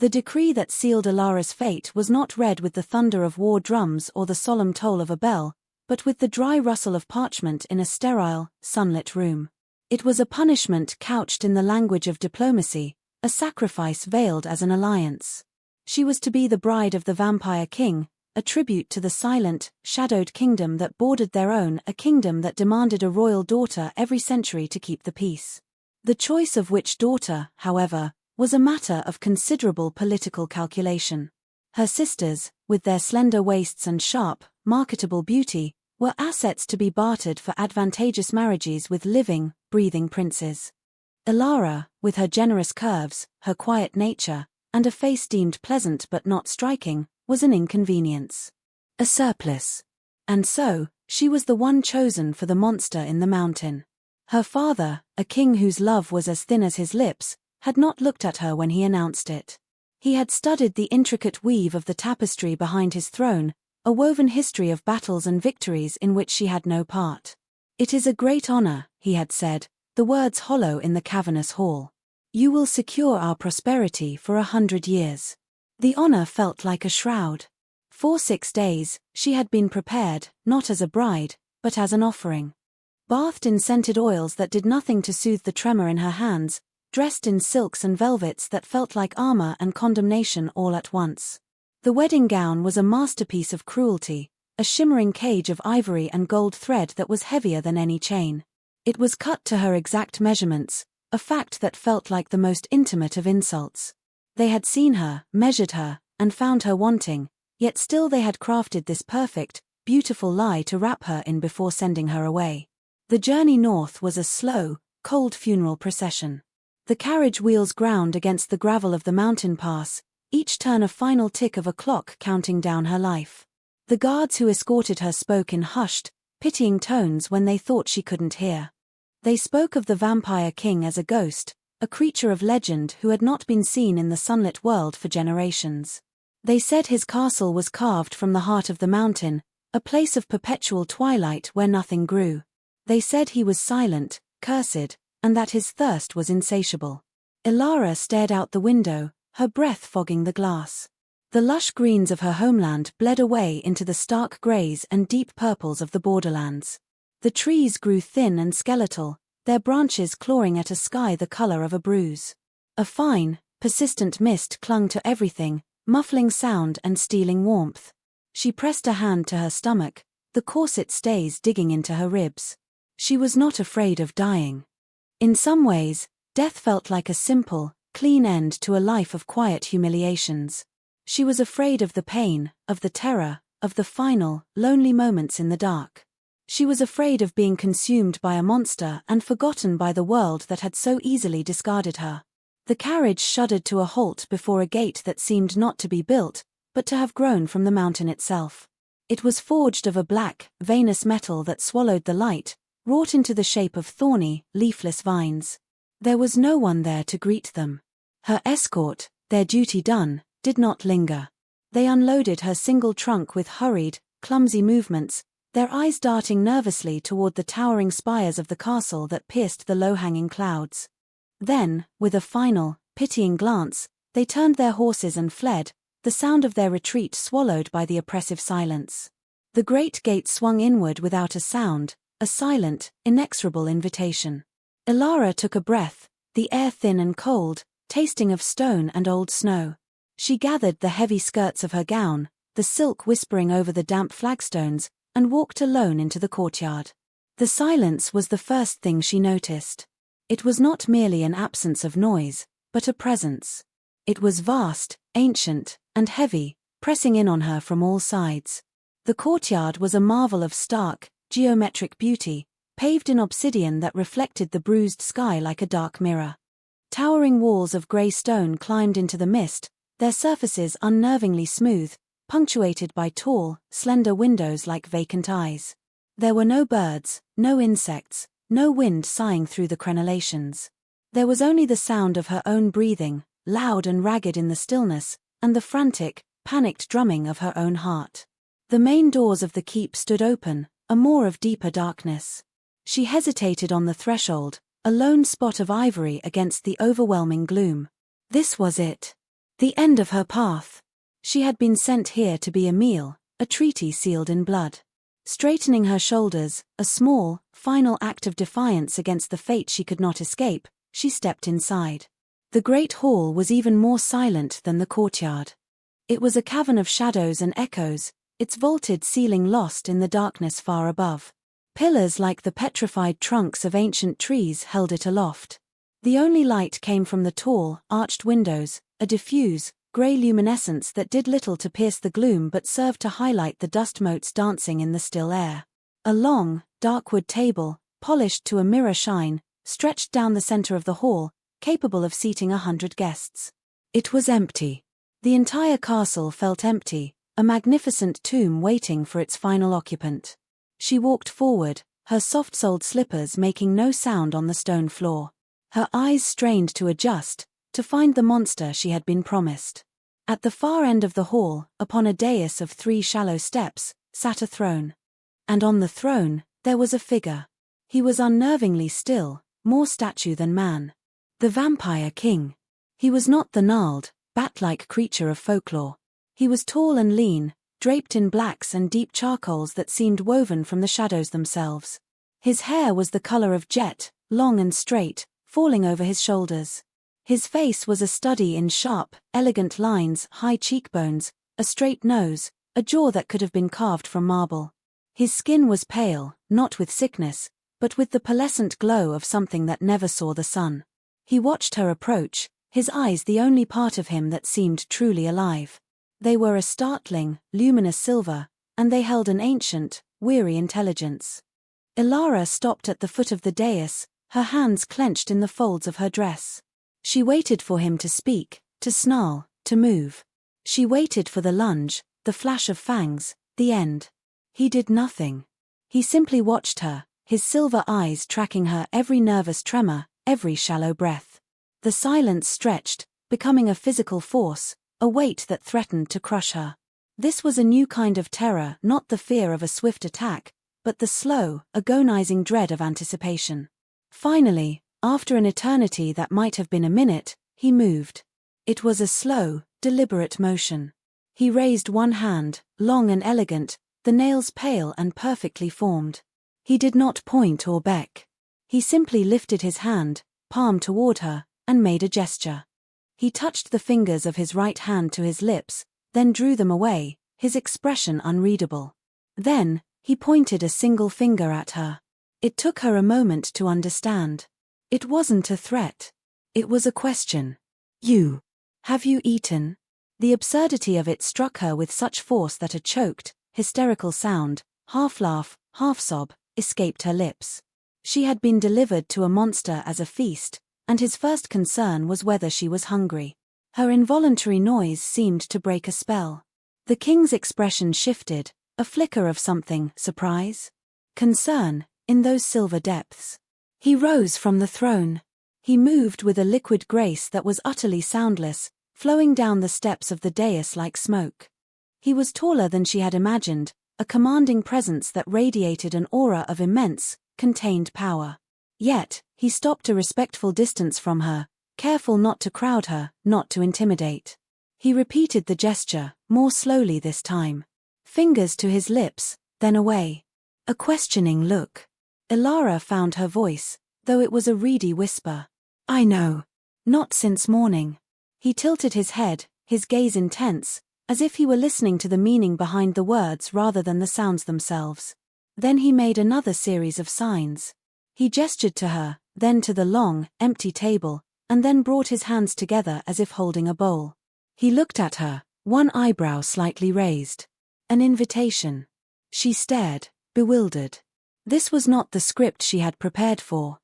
The decree that sealed Alara's fate was not read with the thunder of war drums or the solemn toll of a bell, but with the dry rustle of parchment in a sterile, sunlit room. It was a punishment couched in the language of diplomacy, a sacrifice veiled as an alliance. She was to be the bride of the vampire king, a tribute to the silent, shadowed kingdom that bordered their own, a kingdom that demanded a royal daughter every century to keep the peace. The choice of which daughter, however, was a matter of considerable political calculation. Her sisters, with their slender waists and sharp, marketable beauty, were assets to be bartered for advantageous marriages with living, breathing princes. Alara, with her generous curves, her quiet nature, and a face deemed pleasant but not striking, was an inconvenience. A surplus. And so, she was the one chosen for the monster in the mountain. Her father, a king whose love was as thin as his lips, had not looked at her when he announced it. He had studied the intricate weave of the tapestry behind his throne, a woven history of battles and victories in which she had no part. "It is a great honor," he had said, the words hollow in the cavernous hall. "You will secure our prosperity for 100 years." The honor felt like a shroud. For 6 days, she had been prepared, not as a bride, but as an offering. Bathed in scented oils that did nothing to soothe the tremor in her hands, dressed in silks and velvets that felt like armor and condemnation all at once. The wedding gown was a masterpiece of cruelty, a shimmering cage of ivory and gold thread that was heavier than any chain. It was cut to her exact measurements, a fact that felt like the most intimate of insults. They had seen her, measured her, and found her wanting, yet still they had crafted this perfect, beautiful lie to wrap her in before sending her away. The journey north was a slow, cold funeral procession. The carriage wheels ground against the gravel of the mountain pass, each turn a final tick of a clock counting down her life. The guards who escorted her spoke in hushed, pitying tones when they thought she couldn't hear. They spoke of the vampire king as a ghost, a creature of legend who had not been seen in the sunlit world for generations. They said his castle was carved from the heart of the mountain, a place of perpetual twilight where nothing grew. They said he was silent, cursed, and that his thirst was insatiable. Alara stared out the window, her breath fogging the glass. The lush greens of her homeland bled away into the stark greys and deep purples of the borderlands. The trees grew thin and skeletal, their branches clawing at a sky the color of a bruise. A fine, persistent mist clung to everything, muffling sound and stealing warmth. She pressed a hand to her stomach, the corset stays digging into her ribs. She was not afraid of dying. In some ways, death felt like a simple, clean end to a life of quiet humiliations. She was afraid of the pain, of the terror, of the final, lonely moments in the dark. She was afraid of being consumed by a monster and forgotten by the world that had so easily discarded her. The carriage shuddered to a halt before a gate that seemed not to be built, but to have grown from the mountain itself. It was forged of a black, veinous metal that swallowed the light, wrought into the shape of thorny, leafless vines. There was no one there to greet them. Her escort, their duty done, did not linger. They unloaded her single trunk with hurried, clumsy movements, their eyes darting nervously toward the towering spires of the castle that pierced the low-hanging clouds. Then, with a final, pitying glance, they turned their horses and fled, the sound of their retreat swallowed by the oppressive silence. The great gate swung inward without a sound, a silent, inexorable invitation. Alara took a breath, the air thin and cold, tasting of stone and old snow. She gathered the heavy skirts of her gown, the silk whispering over the damp flagstones, and walked alone into the courtyard. The silence was the first thing she noticed. It was not merely an absence of noise, but a presence. It was vast, ancient, and heavy, pressing in on her from all sides. The courtyard was a marvel of stark, geometric beauty, paved in obsidian that reflected the bruised sky like a dark mirror. Towering walls of grey stone climbed into the mist, their surfaces unnervingly smooth, punctuated by tall, slender windows like vacant eyes. There were no birds, no insects, no wind sighing through the crenellations. There was only the sound of her own breathing, loud and ragged in the stillness, and the frantic, panicked drumming of her own heart. The main doors of the keep stood open, a moor of deeper darkness. She hesitated on the threshold, a lone spot of ivory against the overwhelming gloom. This was it. The end of her path. She had been sent here to be a meal, a treaty sealed in blood. Straightening her shoulders, a small, final act of defiance against the fate she could not escape, she stepped inside. The great hall was even more silent than the courtyard. It was a cavern of shadows and echoes, its vaulted ceiling lost in the darkness far above. Pillars like the petrified trunks of ancient trees held it aloft. The only light came from the tall, arched windows, a diffuse, grey luminescence that did little to pierce the gloom but served to highlight the dust motes dancing in the still air. A long, dark wood table, polished to a mirror shine, stretched down the center of the hall, capable of seating 100 guests. It was empty. The entire castle felt empty, a magnificent tomb waiting for its final occupant. She walked forward, her soft-soled slippers making no sound on the stone floor. Her eyes strained to adjust, to find the monster she had been promised. At the far end of the hall, upon a dais of 3 shallow steps, sat a throne. And on the throne, there was a figure. He was unnervingly still, more statue than man. The Vampire King. He was not the gnarled, bat-like creature of folklore. He was tall and lean, draped in blacks and deep charcoals that seemed woven from the shadows themselves. His hair was the color of jet, long and straight, falling over his shoulders. His face was a study in sharp, elegant lines, high cheekbones, a straight nose, a jaw that could have been carved from marble. His skin was pale, not with sickness, but with the pearlescent glow of something that never saw the sun. He watched her approach, his eyes the only part of him that seemed truly alive. They were a startling, luminous silver, and they held an ancient, weary intelligence. Ilara stopped at the foot of the dais, her hands clenched in the folds of her dress. She waited for him to speak, to snarl, to move. She waited for the lunge, the flash of fangs, the end. He did nothing. He simply watched her, his silver eyes tracking her every nervous tremor, every shallow breath. The silence stretched, becoming a physical force, a weight that threatened to crush her. This was a new kind of terror, not the fear of a swift attack, but the slow, agonizing dread of anticipation. Finally, after an eternity that might have been a minute, he moved. It was a slow, deliberate motion. He raised one hand, long and elegant, the nails pale and perfectly formed. He did not point or beck. He simply lifted his hand, palm toward her, and made a gesture. He touched the fingers of his right hand to his lips, then drew them away, his expression unreadable. Then, he pointed a single finger at her. It took her a moment to understand. It wasn't a threat. It was a question. Have you eaten? The absurdity of it struck her with such force that a choked, hysterical sound, half laugh, half sob, escaped her lips. She had been delivered to a monster as a feast, and his first concern was whether she was hungry. Her involuntary noise seemed to break a spell. The king's expression shifted, a flicker of something, surprise? Concern, in those silver depths. He rose from the throne. He moved with a liquid grace that was utterly soundless, flowing down the steps of the dais like smoke. He was taller than she had imagined, a commanding presence that radiated an aura of immense, contained power. Yet, he stopped a respectful distance from her, careful not to crowd her, not to intimidate. He repeated the gesture, more slowly this time. Fingers to his lips, then away. A questioning look. Ilara found her voice, though it was a reedy whisper. I know. Not since morning. He tilted his head, his gaze intense, as if he were listening to the meaning behind the words rather than the sounds themselves. Then he made another series of signs. He gestured to her, then to the long, empty table, and then brought his hands together as if holding a bowl. He looked at her, one eyebrow slightly raised. An invitation. She stared, bewildered. This was not the script she had prepared for.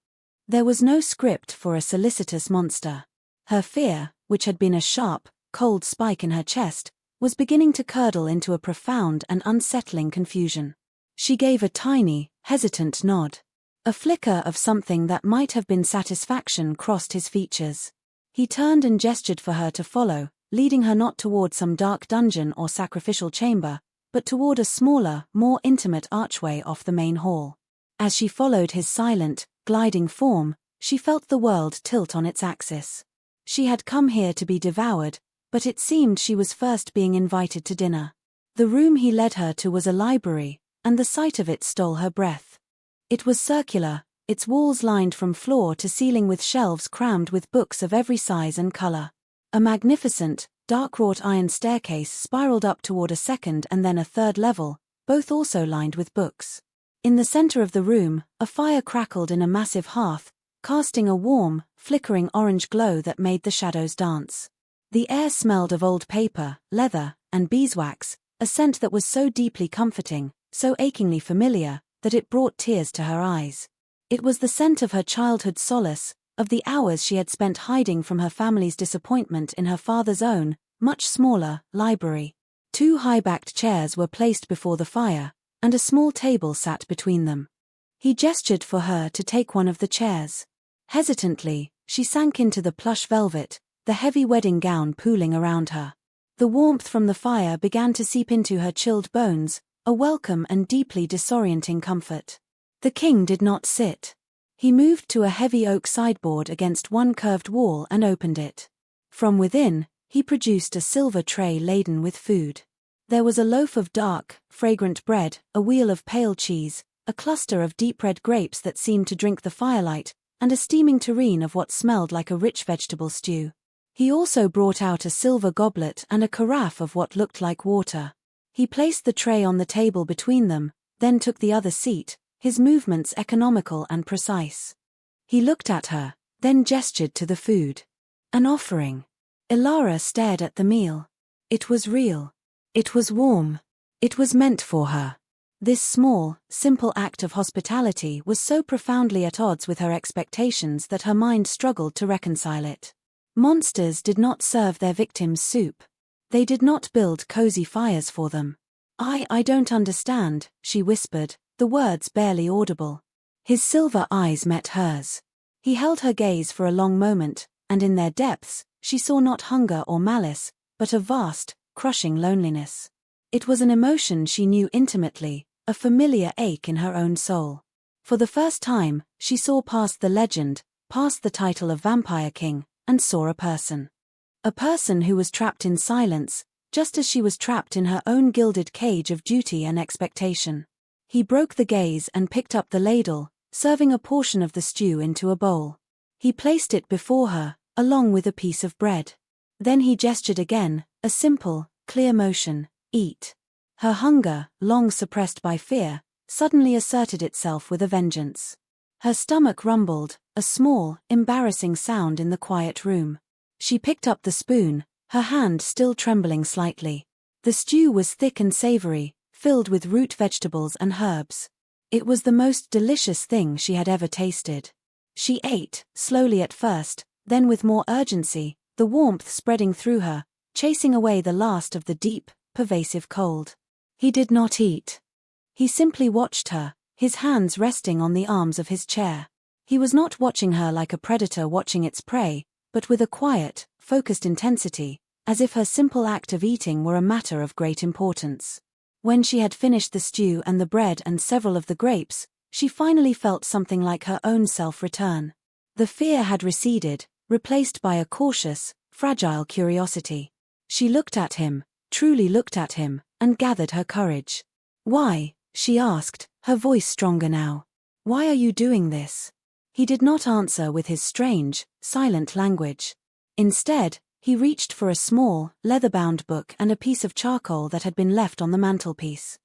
There was no script for a solicitous monster. Her fear, which had been a sharp, cold spike in her chest, was beginning to curdle into a profound and unsettling confusion. She gave a tiny, hesitant nod. A flicker of something that might have been satisfaction crossed his features. He turned and gestured for her to follow, leading her not toward some dark dungeon or sacrificial chamber, but toward a smaller, more intimate archway off the main hall. As she followed his silent, gliding form, she felt the world tilt on its axis. She had come here to be devoured, But it seemed she was first being invited to dinner. The room he led her to was a library, and the sight of it stole her breath. It was circular, its walls lined from floor to ceiling with shelves crammed with books of every size and color. A magnificent, dark wrought iron staircase spiraled up toward a second and then a third level, both also lined with books. In the center of the room, a fire crackled in a massive hearth, casting a warm, flickering orange glow that made the shadows dance. The air smelled of old paper, leather, and beeswax, a scent that was so deeply comforting, so achingly familiar, that it brought tears to her eyes. It was the scent of her childhood solace, of the hours she had spent hiding from her family's disappointment in her father's own, much smaller, library. 2 high-backed chairs were placed before the fire, and a small table sat between them. He gestured for her to take one of the chairs. Hesitantly, she sank into the plush velvet, the heavy wedding gown pooling around her. The warmth from the fire began to seep into her chilled bones, a welcome and deeply disorienting comfort. The king did not sit. He moved to a heavy oak sideboard against one curved wall and opened it. From within, he produced a silver tray laden with food. There was a loaf of dark, fragrant bread, a wheel of pale cheese, a cluster of deep red grapes that seemed to drink the firelight, and a steaming tureen of what smelled like a rich vegetable stew. He also brought out a silver goblet and a carafe of what looked like water. He placed the tray on the table between them, then took the other seat, his movements economical and precise. He looked at her, then gestured to the food. An offering. Ilara stared at the meal. It was real. It was warm. It was meant for her. This small, simple act of hospitality was so profoundly at odds with her expectations that her mind struggled to reconcile it. Monsters did not serve their victims soup. They did not build cozy fires for them. I don't understand, she whispered, the words barely audible. His silver eyes met hers. He held her gaze for a long moment, and in their depths, she saw not hunger or malice, but a vast, crushing loneliness. It was an emotion she knew intimately, a familiar ache in her own soul. For the first time, she saw past the legend, past the title of Vampire King, and saw a person. A person who was trapped in silence, just as she was trapped in her own gilded cage of duty and expectation. He broke the gaze and picked up the ladle, serving a portion of the stew into a bowl. He placed it before her, along with a piece of bread. Then he gestured again, a simple, clear motion, eat. Her hunger, long suppressed by fear, suddenly asserted itself with a vengeance. Her stomach rumbled, a small, embarrassing sound in the quiet room. She picked up the spoon, her hand still trembling slightly. The stew was thick and savory, filled with root vegetables and herbs. It was the most delicious thing she had ever tasted. She ate, slowly at first, then with more urgency, the warmth spreading through her, chasing away the last of the deep, pervasive cold. He did not eat. He simply watched her, his hands resting on the arms of his chair. He was not watching her like a predator watching its prey, but with a quiet, focused intensity, as if her simple act of eating were a matter of great importance. When she had finished the stew and the bread and several of the grapes, she finally felt something like her own self return. The fear had receded, replaced by a cautious, fragile curiosity. She looked at him, truly looked at him, and gathered her courage. "Why?" she asked, her voice stronger now. "Why are you doing this?" He did not answer with his strange, silent language. Instead, he reached for a small, leather-bound book and a piece of charcoal that had been left on the mantelpiece.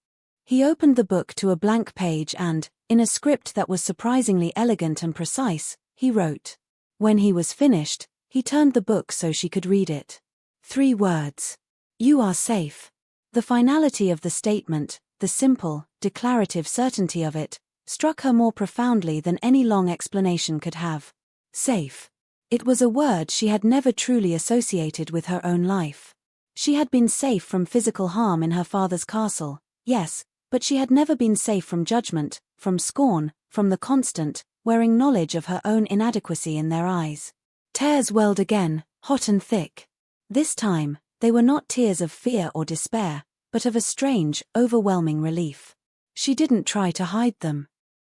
He opened the book to a blank page and, in a script that was surprisingly elegant and precise, he wrote. When he was finished, he turned the book so she could read it. 3 words. "You are safe." The finality of the statement, the simple, declarative certainty of it, struck her more profoundly than any long explanation could have. Safe. It was a word she had never truly associated with her own life. She had been safe from physical harm in her father's castle, yes, but she had never been safe from judgment, from scorn, from the constant, wearing knowledge of her own inadequacy in their eyes. Tears welled again, hot and thick. This time, they were not tears of fear or despair, but of a strange, overwhelming relief. She didn't try to hide them.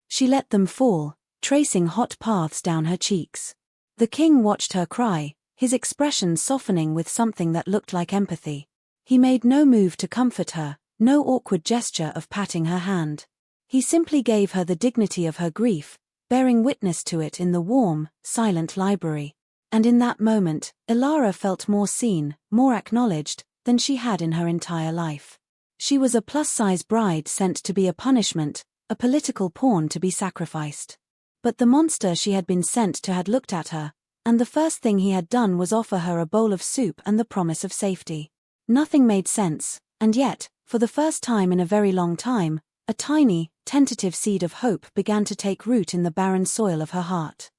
She let them fall, tracing hot paths down her cheeks. The king watched her cry, his expression softening with something that looked like empathy. He made no move to comfort her, no awkward gesture of patting her hand. He simply gave her the dignity of her grief, bearing witness to it in the warm, silent library. And in that moment, Ilara felt more seen, more acknowledged, than she had in her entire life. She was a plus-size bride sent to be a punishment, a political pawn to be sacrificed. But the monster she had been sent to had looked at her, and the first thing he had done was offer her a bowl of soup and the promise of safety. Nothing made sense, and yet, for the first time in a very long time, a tiny, tentative seed of hope began to take root in the barren soil of her heart.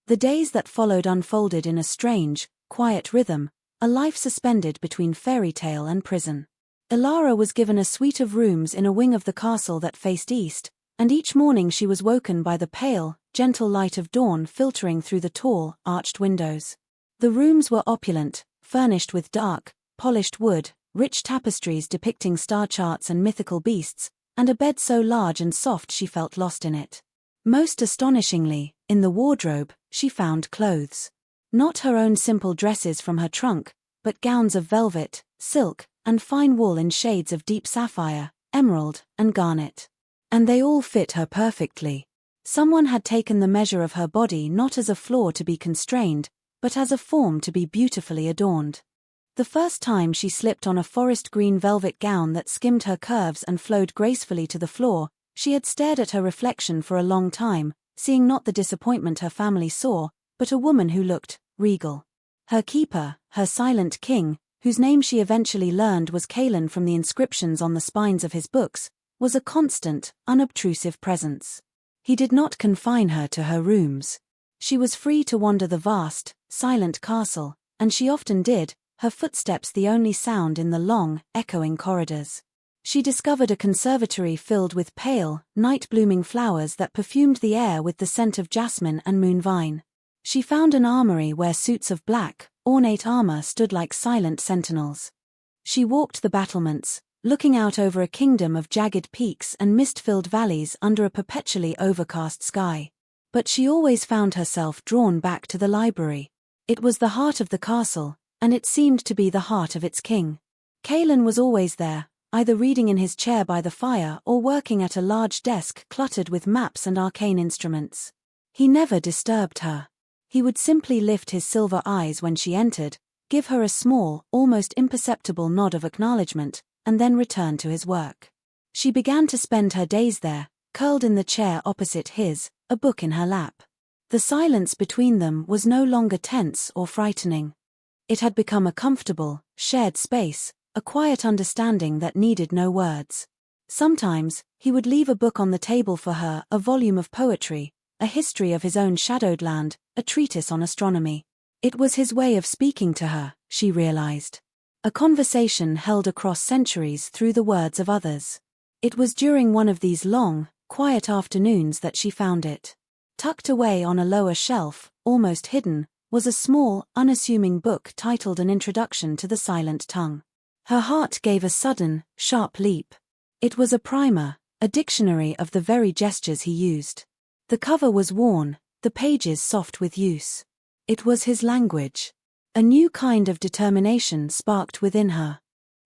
The days that followed unfolded in a strange, quiet rhythm, a life suspended between fairy tale and prison. Ilara was given a suite of rooms in a wing of the castle that faced east, and each morning she was woken by the pale, gentle light of dawn filtering through the tall, arched windows. The rooms were opulent, furnished with dark, polished wood, rich tapestries depicting star charts and mythical beasts, and a bed so large and soft she felt lost in it. Most astonishingly, in the wardrobe, she found clothes. Not her own simple dresses from her trunk, but gowns of velvet, silk, and fine wool in shades of deep sapphire, emerald, and garnet. And they all fit her perfectly. Someone had taken the measure of her body not as a flaw to be constrained, but as a form to be beautifully adorned. The first time she slipped on a forest green velvet gown that skimmed her curves and flowed gracefully to the floor, she had stared at her reflection for a long time, seeing not the disappointment her family saw, but a woman who looked regal. Her keeper, her silent king, whose name she eventually learned was Kalan from the inscriptions on the spines of his books, was a constant, unobtrusive presence. He did not confine her to her rooms. She was free to wander the vast, silent castle, and she often did, her footsteps the only sound in the long, echoing corridors. She discovered a conservatory filled with pale, night-blooming flowers that perfumed the air with the scent of jasmine and moonvine. She found an armory where suits of black, ornate armor stood like silent sentinels. She walked the battlements, looking out over a kingdom of jagged peaks and mist-filled valleys under a perpetually overcast sky. But she always found herself drawn back to the library. It was the heart of the castle, and it seemed to be the heart of its king. Kalan was always there, either reading in his chair by the fire or working at a large desk cluttered with maps and arcane instruments. He never disturbed her. He would simply lift his silver eyes when she entered, give her a small, almost imperceptible nod of acknowledgement, and then return to his work. She began to spend her days there, curled in the chair opposite his, a book in her lap. The silence between them was no longer tense or frightening. It had become a comfortable, shared space, a quiet understanding that needed no words. Sometimes, he would leave a book on the table for her, a volume of poetry, a history of his own shadowed land, a treatise on astronomy. It was his way of speaking to her, she realized. A conversation held across centuries through the words of others. It was during one of these long, quiet afternoons that she found it. Tucked away on a lower shelf, almost hidden, was a small, unassuming book titled An Introduction to the Silent Tongue. Her heart gave a sudden, sharp leap. It was a primer, a dictionary of the very gestures he used. The cover was worn, the pages soft with use. It was his language. A new kind of determination sparked within her.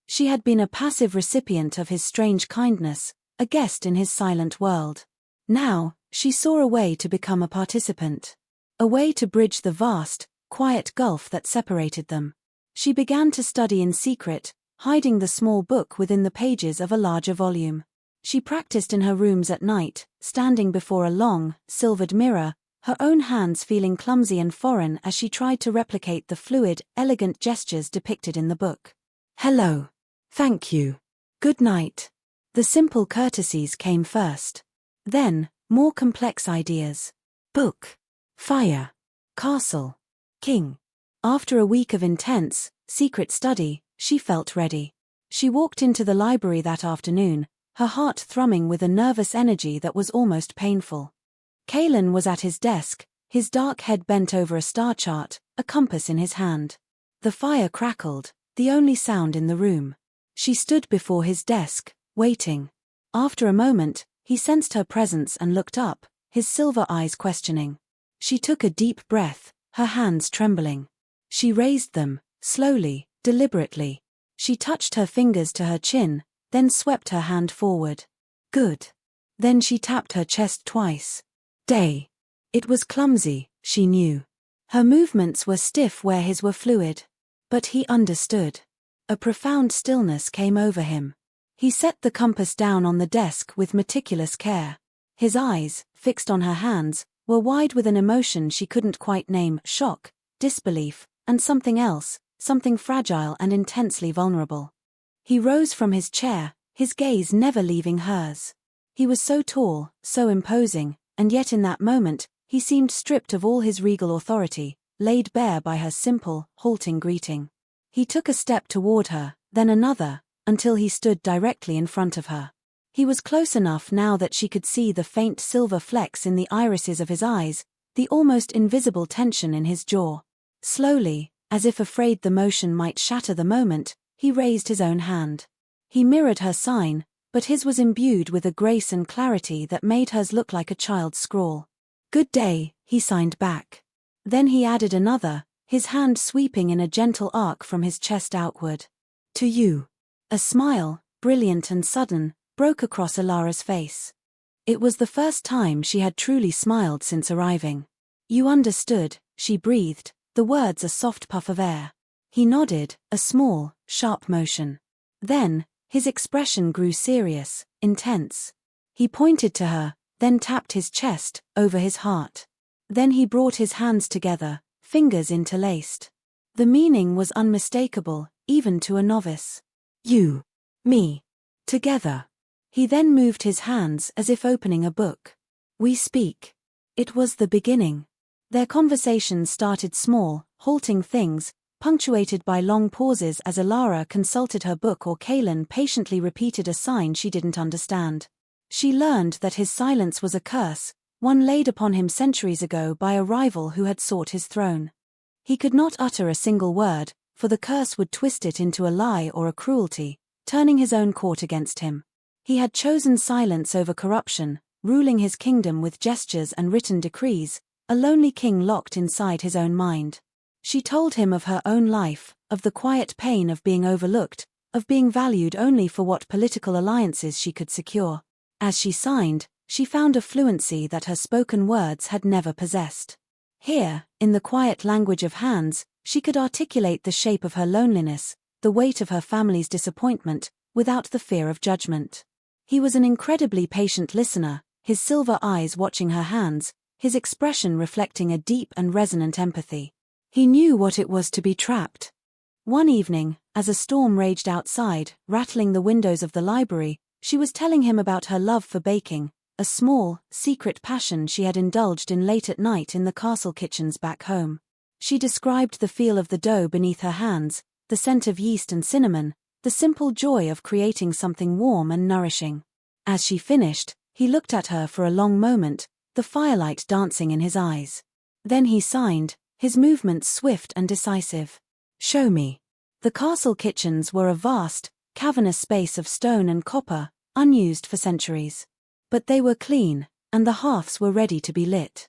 She had been a passive recipient of his strange kindness, a guest in his silent world. Now, she saw a way to become a participant. A way to bridge the vast, quiet gulf that separated them. She began to study in secret, hiding the small book within the pages of a larger volume. She practiced in her rooms at night, standing before a long, silvered mirror, her own hands feeling clumsy and foreign as she tried to replicate the fluid, elegant gestures depicted in the book. Hello. Thank you. Good night. The simple courtesies came first. Then, more complex ideas. Book. Fire. Castle. King. After a week of intense, secret study, she felt ready. She walked into the library that afternoon, her heart thrumming with a nervous energy that was almost painful. Kalan was at his desk, his dark head bent over a star chart, a compass in his hand. The fire crackled, the only sound in the room. She stood before his desk, waiting. After a moment, he sensed her presence and looked up, his silver eyes questioning. She took a deep breath, her hands trembling. She raised them, slowly, deliberately. She touched her fingers to her chin, then swept her hand forward. Good. Then she tapped her chest twice. Day. It was clumsy, she knew. Her movements were stiff where his were fluid. But he understood. A profound stillness came over him. He set the compass down on the desk with meticulous care. His eyes, fixed on her hands, were wide with an emotion she couldn't quite name: shock, disbelief, and something else, something fragile and intensely vulnerable. He rose from his chair, his gaze never leaving hers. He was so tall, so imposing, and yet in that moment, he seemed stripped of all his regal authority, laid bare by her simple, halting greeting. He took a step toward her, then another, until he stood directly in front of her. He was close enough now that she could see the faint silver flecks in the irises of his eyes, the almost invisible tension in his jaw. Slowly, as if afraid the motion might shatter the moment, he raised his own hand. He mirrored her sign, but his was imbued with a grace and clarity that made hers look like a child's scrawl. Good day, he signed back. Then he added another, his hand sweeping in a gentle arc from his chest outward. To you. A smile, brilliant and sudden, broke across Alara's face. It was the first time she had truly smiled since arriving. You understood, she breathed, the words a soft puff of air. He nodded, a small, sharp motion. Then, his expression grew serious, intense. He pointed to her, then tapped his chest, over his heart. Then he brought his hands together, fingers interlaced. The meaning was unmistakable, even to a novice. You. Me. Together. He then moved his hands as if opening a book. We speak. It was the beginning. Their conversation started small, halting things, punctuated by long pauses as Alara consulted her book or Kaelin patiently repeated a sign she didn't understand. She learned that his silence was a curse, one laid upon him centuries ago by a rival who had sought his throne. He could not utter a single word, for the curse would twist it into a lie or a cruelty, turning his own court against him. He had chosen silence over corruption, ruling his kingdom with gestures and written decrees, a lonely king locked inside his own mind. She told him of her own life, of the quiet pain of being overlooked, of being valued only for what political alliances she could secure. As she signed, she found a fluency that her spoken words had never possessed. Here, in the quiet language of hands, she could articulate the shape of her loneliness, the weight of her family's disappointment, without the fear of judgment. He was an incredibly patient listener, his silver eyes watching her hands, his expression reflecting a deep and resonant empathy. He knew what it was to be trapped. One evening, as a storm raged outside, rattling the windows of the library, she was telling him about her love for baking, a small, secret passion she had indulged in late at night in the castle kitchens back home. She described the feel of the dough beneath her hands, the scent of yeast and cinnamon, the simple joy of creating something warm and nourishing. As she finished, he looked at her for a long moment, the firelight dancing in his eyes. Then he signed, his movements swift and decisive. Show me. The castle kitchens were a vast, cavernous space of stone and copper, unused for centuries. But they were clean, and the hearths were ready to be lit.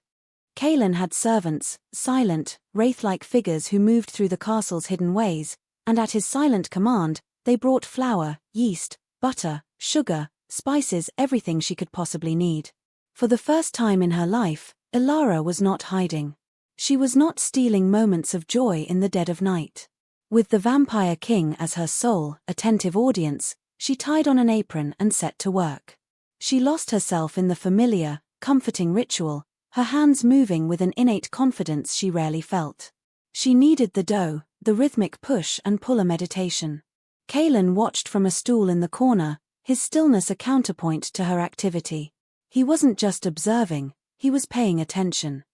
Kaelin had servants, silent, wraith-like figures who moved through the castle's hidden ways, and at his silent command, they brought flour, yeast, butter, sugar, spices, everything she could possibly need. For the first time in her life, Alara was not hiding. She was not stealing moments of joy in the dead of night. With the vampire king as her sole, attentive audience, she tied on an apron and set to work. She lost herself in the familiar, comforting ritual, her hands moving with an innate confidence she rarely felt. She needed the dough, the rhythmic push and pull a meditation. Kaelin watched from a stool in the corner, his stillness a counterpoint to her activity. He wasn't just observing, he was paying attention.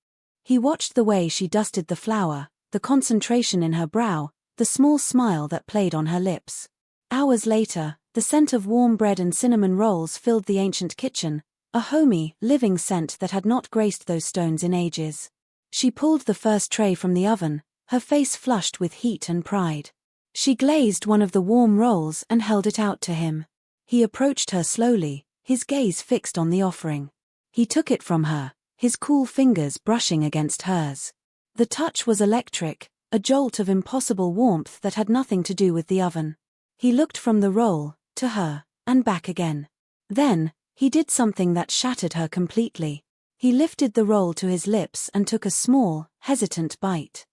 He watched the way she dusted the flour, the concentration in her brow, the small smile that played on her lips. Hours later, the scent of warm bread and cinnamon rolls filled the ancient kitchen, a homey, living scent that had not graced those stones in ages. She pulled the first tray from the oven, her face flushed with heat and pride. She glazed one of the warm rolls and held it out to him. He approached her slowly, his gaze fixed on the offering. He took it from her, his cool fingers brushing against hers. The touch was electric, a jolt of impossible warmth that had nothing to do with the oven. He looked from the roll, to her, and back again. Then, he did something that shattered her completely. He lifted the roll to his lips and took a small, hesitant bite.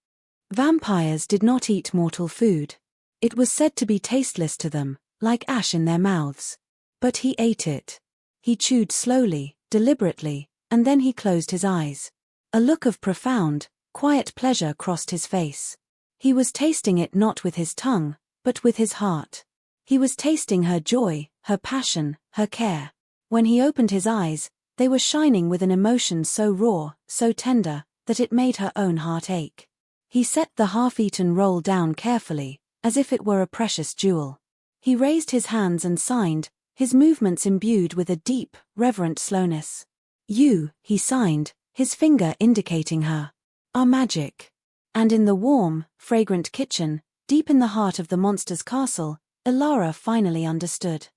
Vampires did not eat mortal food. It was said to be tasteless to them, like ash in their mouths. But he ate it. He chewed slowly, deliberately, and then he closed his eyes. A look of profound, quiet pleasure crossed his face. He was tasting it not with his tongue, but with his heart. He was tasting her joy, her passion, her care. When he opened his eyes, they were shining with an emotion so raw, so tender, that it made her own heart ache. He set the half-eaten roll down carefully, as if it were a precious jewel. He raised his hands and signed, his movements imbued with a deep, reverent slowness. "You," he signed, his finger indicating her, "are magic." And in the warm, fragrant kitchen, deep in the heart of the monster's castle, Ilara finally understood.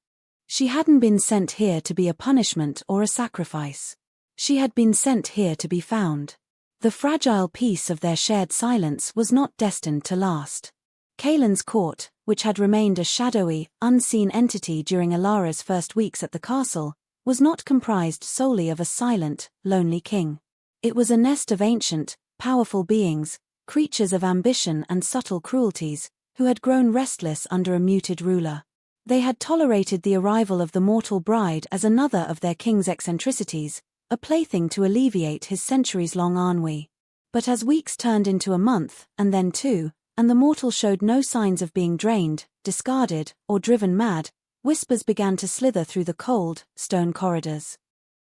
She hadn't been sent here to be a punishment or a sacrifice. She had been sent here to be found. The fragile peace of their shared silence was not destined to last. Kaelin's court, which had remained a shadowy, unseen entity during Ilara's first weeks at the castle, was not comprised solely of a silent, lonely king. It was a nest of ancient, powerful beings, creatures of ambition and subtle cruelties, who had grown restless under a muted ruler. They had tolerated the arrival of the mortal bride as another of their king's eccentricities, a plaything to alleviate his centuries-long ennui. But as weeks turned into a month, and then 2, and the mortal showed no signs of being drained, discarded, or driven mad, whispers began to slither through the cold, stone corridors.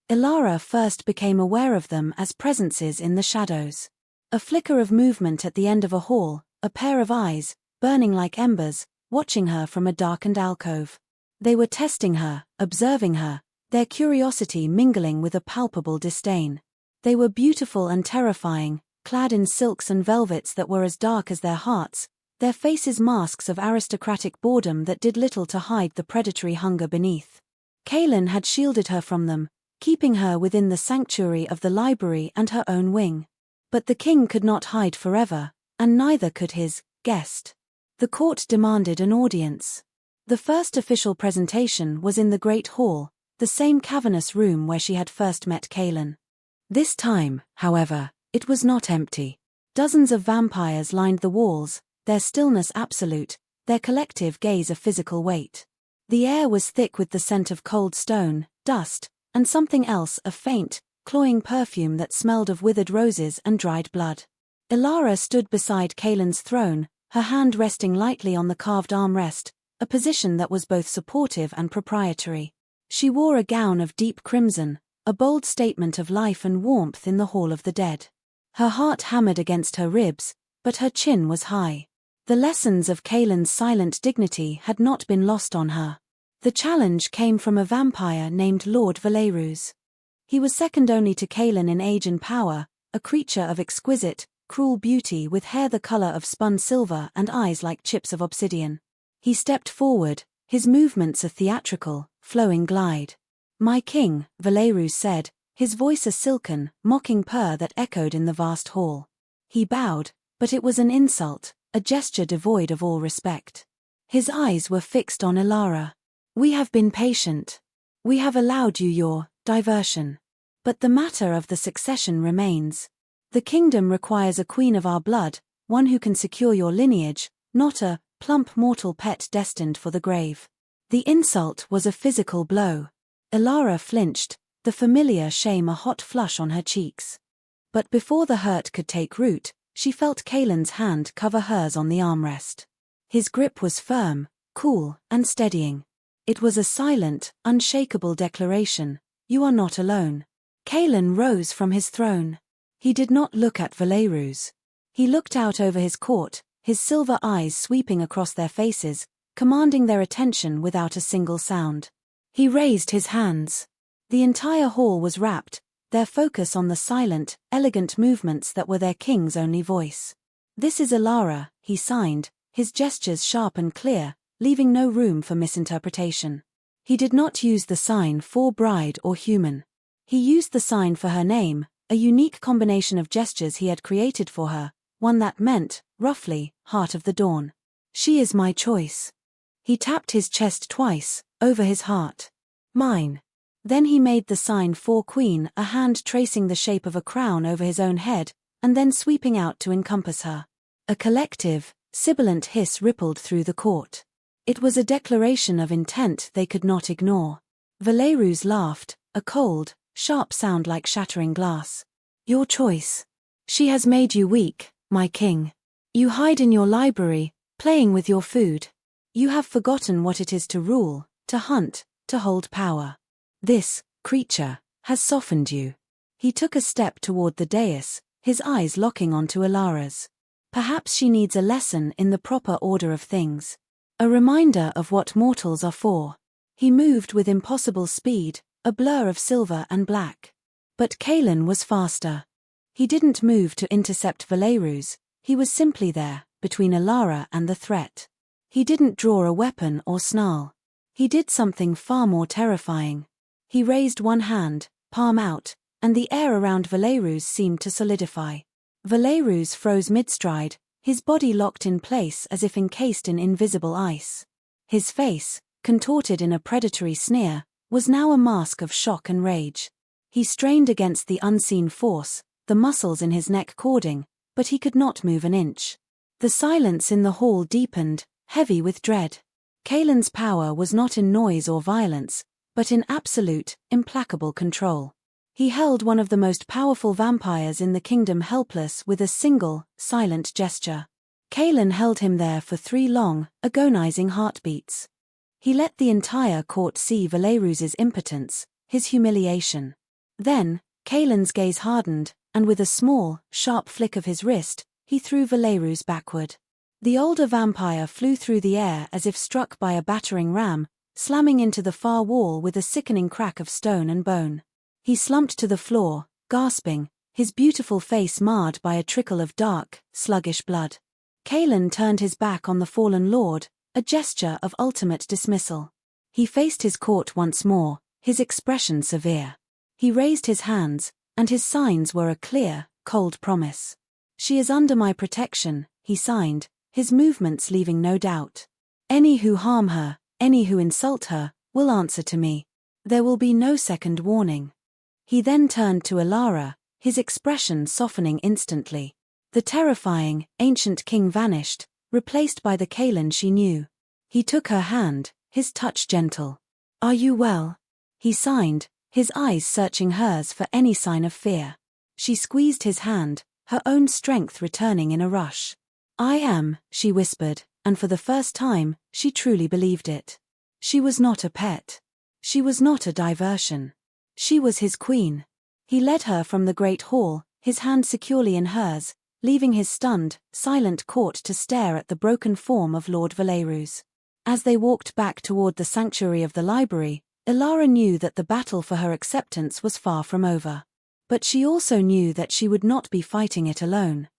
Ilara first became aware of them as presences in the shadows. A flicker of movement at the end of a hall, a pair of eyes, burning like embers, watching her from a darkened alcove. They were testing her, observing her, their curiosity mingling with a palpable disdain. They were beautiful and terrifying, clad in silks and velvets that were as dark as their hearts, their faces masks of aristocratic boredom that did little to hide the predatory hunger beneath. Kaelin had shielded her from them, keeping her within the sanctuary of the library and her own wing. But the king could not hide forever, and neither could his guest. The court demanded an audience. The first official presentation was in the great hall, the same cavernous room where she had first met Kaelin. This time, however, it was not empty. Dozens of vampires lined the walls, their stillness absolute, their collective gaze a physical weight. The air was thick with the scent of cold stone, dust, and something else, a faint, cloying perfume that smelled of withered roses and dried blood. Ilara stood beside Kaelin's throne, her hand resting lightly on the carved armrest, a position that was both supportive and proprietary. She wore a gown of deep crimson, a bold statement of life and warmth in the Hall of the Dead. Her heart hammered against her ribs, but her chin was high. The lessons of Kaelin's silent dignity had not been lost on her. The challenge came from a vampire named Lord Valerus. He was second only to Kaelin in age and power, a creature of exquisite, cruel beauty with hair the color of spun silver and eyes like chips of obsidian. He stepped forward, his movements a theatrical, flowing glide. "My king," Valerus said, his voice a silken, mocking purr that echoed in the vast hall. He bowed, but it was an insult, a gesture devoid of all respect. His eyes were fixed on Ilara. "We have been patient. We have allowed you your diversion. But the matter of the succession remains. The kingdom requires a queen of our blood, one who can secure your lineage, not a plump mortal pet destined for the grave." The insult was a physical blow. Ilara flinched, the familiar shame a hot flush on her cheeks. But before the hurt could take root, she felt Kaelin's hand cover hers on the armrest. His grip was firm, cool, and steadying. It was a silent, unshakable declaration: "You are not alone." Kaelin rose from his throne. He did not look at Valerus. He looked out over his court, his silver eyes sweeping across their faces, commanding their attention without a single sound. He raised his hands. The entire hall was rapt, their focus on the silent, elegant movements that were their king's only voice. "This is Ilara," he signed, his gestures sharp and clear, leaving no room for misinterpretation. He did not use the sign for bride or human. He used the sign for her name, a unique combination of gestures he had created for her, one that meant, roughly, heart of the dawn. She is my choice. He tapped his chest twice, over his heart. Mine. Then he made the sign for Queen, a hand tracing the shape of a crown over his own head, and then sweeping out to encompass her. A collective, sibilant hiss rippled through the court. It was a declaration of intent they could not ignore. Valerus laughed, a cold, sharp sound like shattering glass. Your choice. She has made you weak, my king. You hide in your library, playing with your food. You have forgotten what it is to rule, to hunt, to hold power. This creature has softened you. He took a step toward the dais, his eyes locking onto Alara's. Perhaps she needs a lesson in the proper order of things. A reminder of what mortals are for. He moved with impossible speed, a blur of silver and black. But Kaelin was faster. He didn't move to intercept Valerus, he was simply there, between Alara and the threat. He didn't draw a weapon or snarl. He did something far more terrifying. He raised one hand, palm out, and the air around Valerus seemed to solidify. Valerus froze mid-stride, his body locked in place as if encased in invisible ice. His face, contorted in a predatory sneer, was now a mask of shock and rage. He strained against the unseen force, the muscles in his neck cording, but he could not move an inch. The silence in the hall deepened, heavy with dread. Kaelin's power was not in noise or violence, but in absolute, implacable control. He held one of the most powerful vampires in the kingdom helpless with a single, silent gesture. Kaelin held him there for 3 long, agonizing heartbeats. He let the entire court see Valerus's impotence, his humiliation. Then, Kaelin's gaze hardened, and with a small, sharp flick of his wrist, he threw Valerus backward. The older vampire flew through the air as if struck by a battering ram, slamming into the far wall with a sickening crack of stone and bone. He slumped to the floor, gasping, his beautiful face marred by a trickle of dark, sluggish blood. Kaelin turned his back on the fallen lord, a gesture of ultimate dismissal. He faced his court once more, his expression severe. He raised his hands, and his signs were a clear, cold promise. She is under my protection, he signed, his movements leaving no doubt. Any who harm her, any who insult her, will answer to me. There will be no second warning. He then turned to Alara, his expression softening instantly. The terrifying, ancient king vanished, replaced by the Kaelin she knew. He took her hand, his touch gentle. Are you well? He signed, his eyes searching hers for any sign of fear. She squeezed his hand, her own strength returning in a rush. I am, she whispered, and for the first time, she truly believed it. She was not a pet. She was not a diversion. She was his queen. He led her from the great hall, his hand securely in hers, leaving his stunned, silent court to stare at the broken form of Lord Valerus. As they walked back toward the sanctuary of the library, Alara knew that the battle for her acceptance was far from over. But she also knew that she would not be fighting it alone.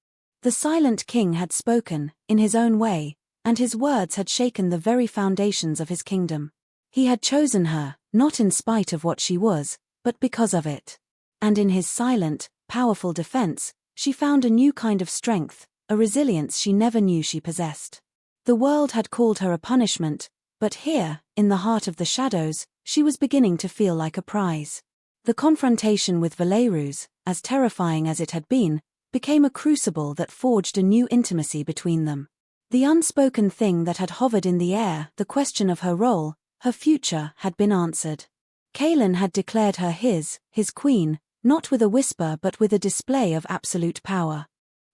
The silent king had spoken, in his own way, and his words had shaken the very foundations of his kingdom. He had chosen her, not in spite of what she was, but because of it. And in his silent, powerful defense, she found a new kind of strength, a resilience she never knew she possessed. The world had called her a punishment, but here, in the heart of the shadows, she was beginning to feel like a prize. The confrontation with Valerus, as terrifying as it had been, became a crucible that forged a new intimacy between them. The unspoken thing that had hovered in the air, the question of her role, her future, had been answered. Kaelin had declared her his queen, not with a whisper but with a display of absolute power.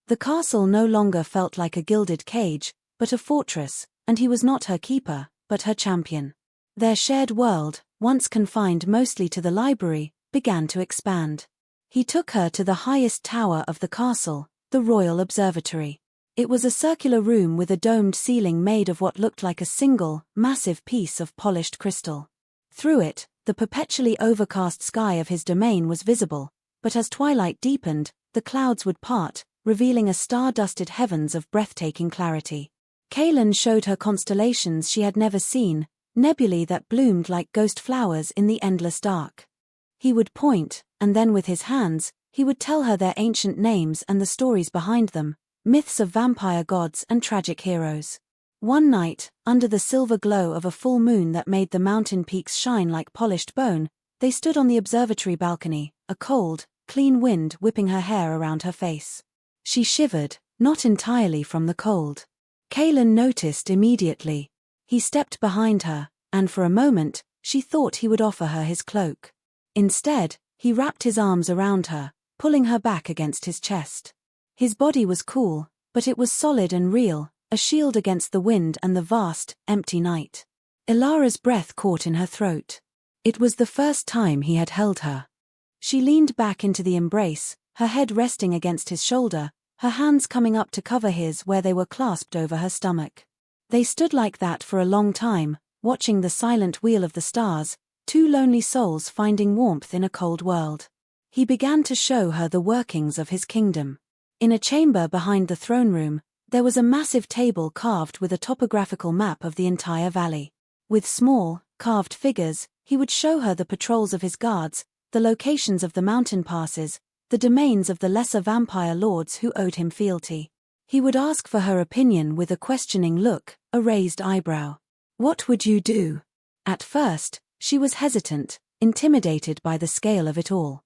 The castle no longer felt like a gilded cage, but a fortress, and he was not her keeper, but her champion. Their shared world, once confined mostly to the library, began to expand. He took her to the highest tower of the castle, the Royal Observatory. It was a circular room with a domed ceiling made of what looked like a single, massive piece of polished crystal. Through it, the perpetually overcast sky of his domain was visible, but as twilight deepened, the clouds would part, revealing a star-dusted heavens of breathtaking clarity. Kaelin showed her constellations she had never seen, nebulae that bloomed like ghost flowers in the endless dark. He would point, and then with his hands, he would tell her their ancient names and the stories behind them, myths of vampire gods and tragic heroes. One night, under the silver glow of a full moon that made the mountain peaks shine like polished bone, they stood on the observatory balcony, a cold, clean wind whipping her hair around her face. She shivered, not entirely from the cold. Kaelin noticed immediately. He stepped behind her, and for a moment, she thought he would offer her his cloak. Instead, he wrapped his arms around her, pulling her back against his chest. His body was cool, but it was solid and real, a shield against the wind and the vast, empty night. Ilara's breath caught in her throat. It was the first time he had held her. She leaned back into the embrace, her head resting against his shoulder, her hands coming up to cover his where they were clasped over her stomach. They stood like that for a long time, watching the silent wheel of the stars, two lonely souls finding warmth in a cold world. He began to show her the workings of his kingdom. In a chamber behind the throne room, there was a massive table carved with a topographical map of the entire valley. With small, carved figures, he would show her the patrols of his guards, the locations of the mountain passes, the domains of the lesser vampire lords who owed him fealty. He would ask for her opinion with a questioning look, a raised eyebrow. What would you do? At first, she was hesitant, intimidated by the scale of it all.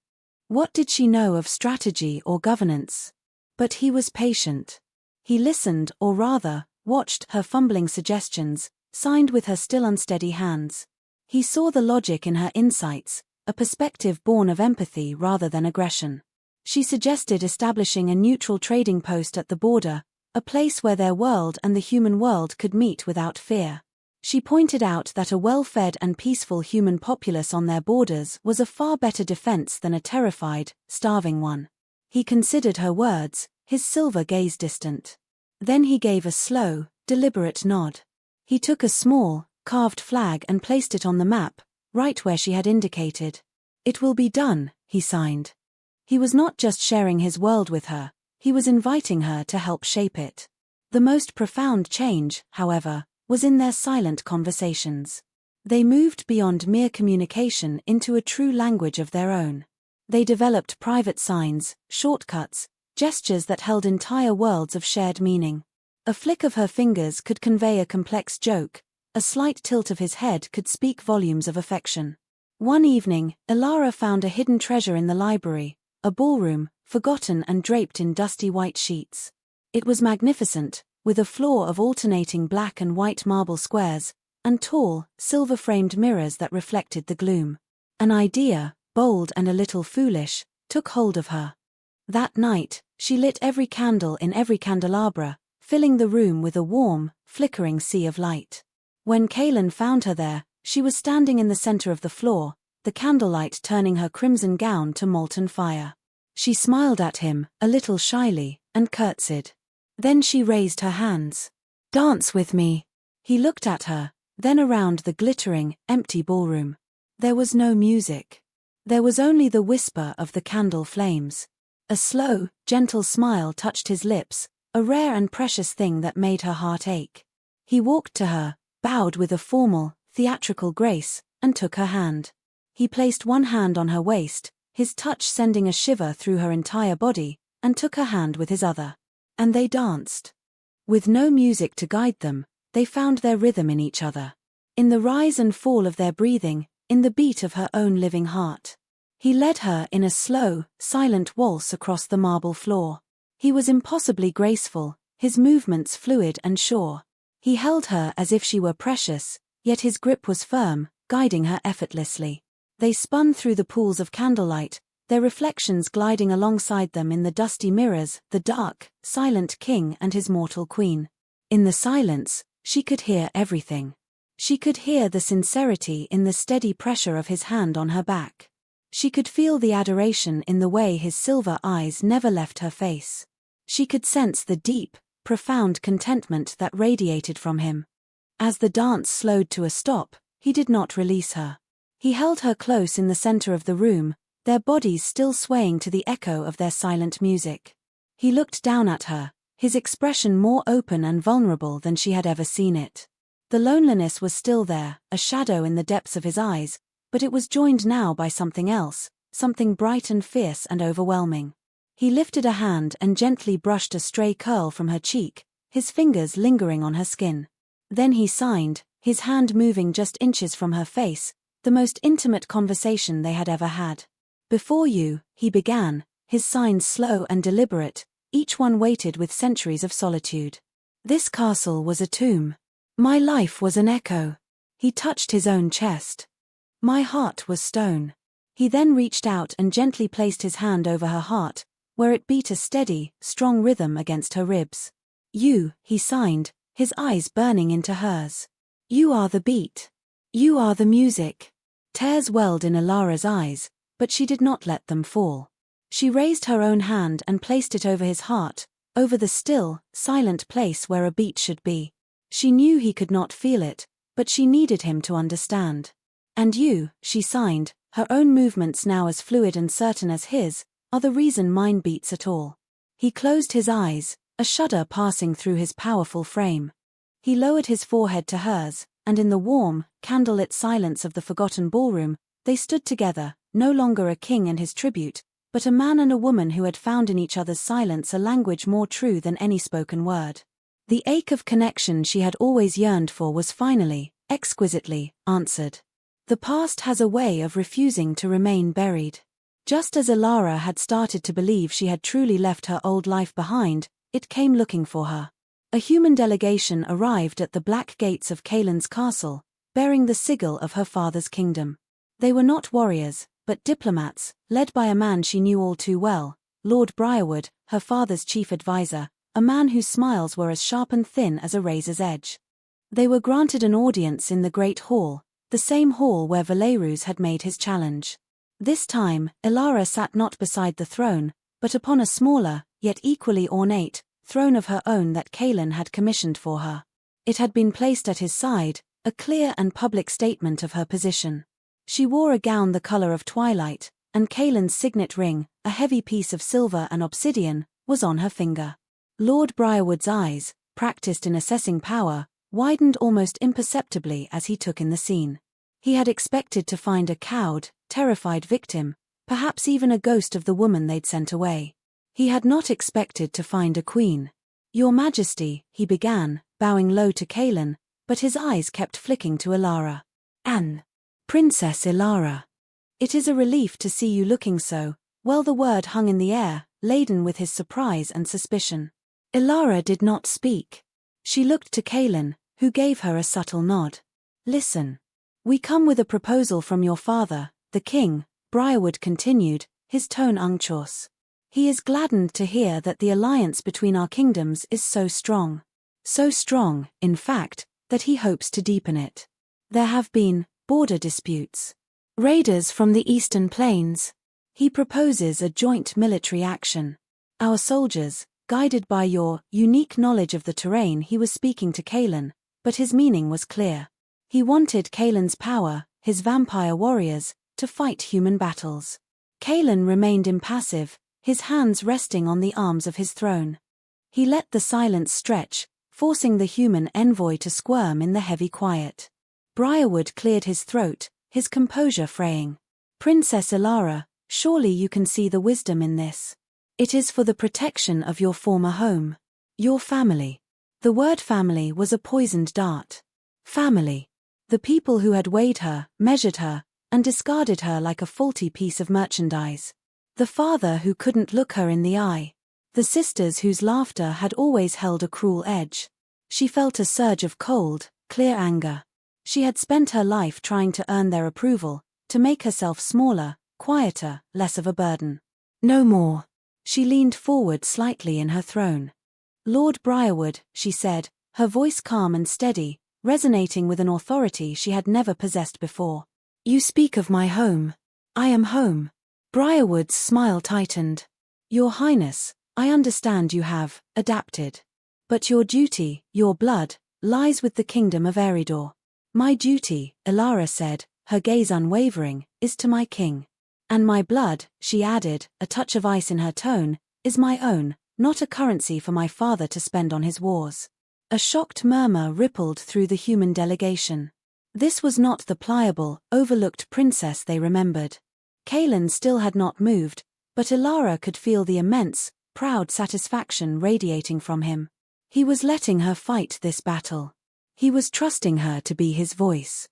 What did she know of strategy or governance? But he was patient. He listened, or rather, watched her fumbling suggestions, signed with her still unsteady hands. He saw the logic in her insights, a perspective born of empathy rather than aggression. She suggested establishing a neutral trading post at the border, a place where their world and the human world could meet without fear. She pointed out that a well-fed and peaceful human populace on their borders was a far better defense than a terrified, starving one. He considered her words, his silver gaze distant. Then he gave a slow, deliberate nod. He took a small, carved flag and placed it on the map, right where she had indicated. It will be done, he signed. He was not just sharing his world with her, he was inviting her to help shape it. The most profound change, however, was in their silent conversations. They moved beyond mere communication into a true language of their own. They developed private signs, shortcuts, gestures that held entire worlds of shared meaning. A flick of her fingers could convey a complex joke, a slight tilt of his head could speak volumes of affection. One evening, Ilara found a hidden treasure in the library, a ballroom, forgotten and draped in dusty white sheets. It was magnificent, with a floor of alternating black and white marble squares, and tall, silver-framed mirrors that reflected the gloom. An idea, bold and a little foolish, took hold of her. That night, she lit every candle in every candelabra, filling the room with a warm, flickering sea of light. When Kaelin found her there, she was standing in the center of the floor, the candlelight turning her crimson gown to molten fire. She smiled at him, a little shyly, and curtsied. Then she raised her hands. "Dance with me." He looked at her, then around the glittering, empty ballroom. There was no music. There was only the whisper of the candle flames. A slow, gentle smile touched his lips, a rare and precious thing that made her heart ache. He walked to her, bowed with a formal, theatrical grace, and took her hand. He placed one hand on her waist, his touch sending a shiver through her entire body, and took her hand with his other. And they danced. With no music to guide them, they found their rhythm in each other. In the rise and fall of their breathing, in the beat of her own living heart. He led her in a slow, silent waltz across the marble floor. He was impossibly graceful, his movements fluid and sure. He held her as if she were precious, yet his grip was firm, guiding her effortlessly. They spun through the pools of candlelight, their reflections gliding alongside them in the dusty mirrors, the dark, silent king and his mortal queen. In the silence, she could hear everything. She could hear the sincerity in the steady pressure of his hand on her back. She could feel the adoration in the way his silver eyes never left her face. She could sense the deep, profound contentment that radiated from him. As the dance slowed to a stop, he did not release her. He held her close in the center of the room, their bodies still swaying to the echo of their silent music. He looked down at her, his expression more open and vulnerable than she had ever seen it. The loneliness was still there, a shadow in the depths of his eyes, but it was joined now by something else, something bright and fierce and overwhelming. He lifted a hand and gently brushed a stray curl from her cheek, his fingers lingering on her skin. Then he signed, his hand moving just inches from her face, the most intimate conversation they had ever had. "Before you," he began, his signs slow and deliberate, each one weighted with centuries of solitude. "This castle was a tomb. My life was an echo." He touched his own chest. "My heart was stone." He then reached out and gently placed his hand over her heart, where it beat a steady, strong rhythm against her ribs. "You," he signed, his eyes burning into hers. "You are the beat. You are the music." Tears welled in Alara's eyes, but she did not let them fall. She raised her own hand and placed it over his heart, over the still, silent place where a beat should be. She knew he could not feel it, but she needed him to understand. "And you," she signed, her own movements now as fluid and certain as his, "are the reason mine beats at all." He closed his eyes, a shudder passing through his powerful frame. He lowered his forehead to hers, and in the warm, candlelit silence of the forgotten ballroom, they stood together, no longer a king and his tribute, but a man and a woman who had found in each other's silence a language more true than any spoken word. The ache of connection she had always yearned for was finally, exquisitely, answered. The past has a way of refusing to remain buried. Just as Alara had started to believe she had truly left her old life behind, it came looking for her. A human delegation arrived at the black gates of Kaelin's castle, bearing the sigil of her father's kingdom. They were not warriors, but diplomats, led by a man she knew all too well, Lord Briarwood, her father's chief advisor, a man whose smiles were as sharp and thin as a razor's edge. They were granted an audience in the Great Hall, the same hall where Valerus had made his challenge. This time, Alara sat not beside the throne, but upon a smaller, yet equally ornate, throne of her own that Kaelin had commissioned for her. It had been placed at his side, a clear and public statement of her position. She wore a gown the color of twilight, and Kaelin's signet ring, a heavy piece of silver and obsidian, was on her finger. Lord Briarwood's eyes, practiced in assessing power, widened almost imperceptibly as he took in the scene. He had expected to find a cowed, terrified victim, perhaps even a ghost of the woman they'd sent away. He had not expected to find a queen. "Your Majesty," he began, bowing low to Kaelin, but his eyes kept flicking to Alara. "Anne. Princess Alara. It is a relief to see you looking so." Well, the word hung in the air, laden with his surprise and suspicion. Alara did not speak. She looked to Kaelin, who gave her a subtle nod. "Listen. We come with a proposal from your father, the king," Briarwood continued, his tone unctuous. "He is gladdened to hear that the alliance between our kingdoms is so strong. So strong, in fact, that he hopes to deepen it. There have been border disputes. Raiders from the eastern plains. He proposes a joint military action. Our soldiers, guided by your unique knowledge of the terrain." He was speaking to Kaelin, but his meaning was clear. He wanted Kaelin's power, his vampire warriors, to fight human battles. Kaelin remained impassive, his hands resting on the arms of his throne. He let the silence stretch, forcing the human envoy to squirm in the heavy quiet. Briarwood cleared his throat, his composure fraying. "Princess Alara, surely you can see the wisdom in this. It is for the protection of your former home. Your family." The word family was a poisoned dart. Family. The people who had weighed her, measured her, and discarded her like a faulty piece of merchandise. The father who couldn't look her in the eye. The sisters whose laughter had always held a cruel edge. She felt a surge of cold, clear anger. She had spent her life trying to earn their approval, to make herself smaller, quieter, less of a burden. "No more." She leaned forward slightly in her throne. "Lord Briarwood," she said, her voice calm and steady, resonating with an authority she had never possessed before. "You speak of my home. I am home." Briarwood's smile tightened. "Your Highness, I understand you have adapted. But your duty, your blood, lies with the kingdom of Eridor." "My duty," Alara said, her gaze unwavering, "is to my king. And my blood," she added, a touch of ice in her tone, "is my own, not a currency for my father to spend on his wars." A shocked murmur rippled through the human delegation. This was not the pliable, overlooked princess they remembered. Kaelin still had not moved, But Ilara could feel the immense, proud satisfaction radiating from him. He was letting her fight this battle. He was trusting her to be his voice.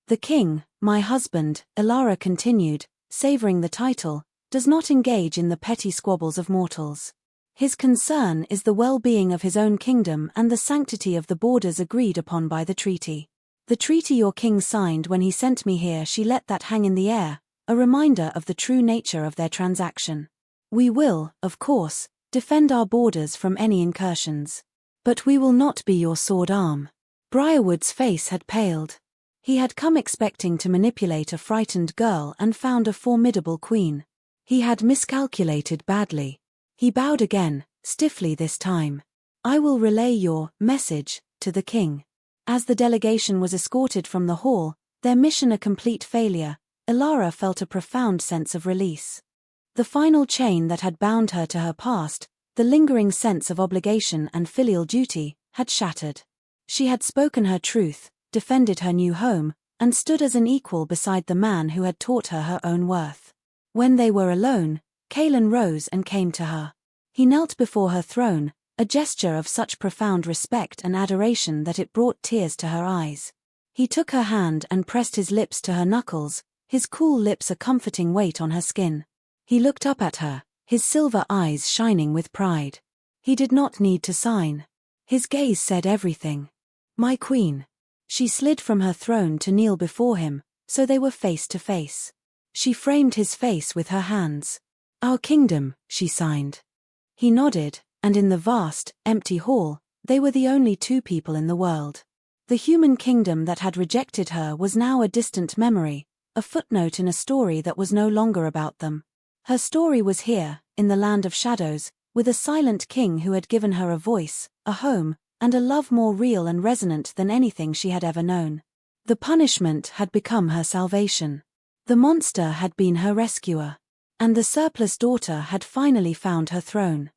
The king, my husband, Ilara continued, savoring the title, does not engage in the petty squabbles of mortals. His concern is the well-being of his own kingdom and the sanctity of the borders agreed upon by the treaty. The treaty your king signed when he sent me here, she let that hang in the air, a reminder of the true nature of their transaction. We will, of course, defend our borders from any incursions. But we will not be your sword arm. Briarwood's face had paled. He had come expecting to manipulate a frightened girl and found a formidable queen. He had miscalculated badly. He bowed again, stiffly this time. I will relay your message to the king. As the delegation was escorted from the hall, their mission a complete failure, Ilara felt a profound sense of release. The final chain that had bound her to her past, the lingering sense of obligation and filial duty, had shattered. She had spoken her truth, defended her new home, and stood as an equal beside the man who had taught her her own worth. When they were alone, Kaelan rose and came to her. He knelt before her throne, a gesture of such profound respect and adoration that it brought tears to her eyes. He took her hand and pressed his lips to her knuckles, his cool lips a comforting weight on her skin. He looked up at her, his silver eyes shining with pride. He did not need to sign. His gaze said everything. My queen. She slid from her throne to kneel before him, so they were face to face. She framed his face with her hands. Our kingdom, she signed. He nodded, and in the vast, empty hall, they were the only two people in the world. The human kingdom that had rejected her was now a distant memory, a footnote in a story that was no longer about them. Her story was here, in the land of shadows, with a silent king who had given her a voice, a home, and a love more real and resonant than anything she had ever known. The punishment had become her salvation. The monster had been her rescuer. And the surplus daughter had finally found her throne.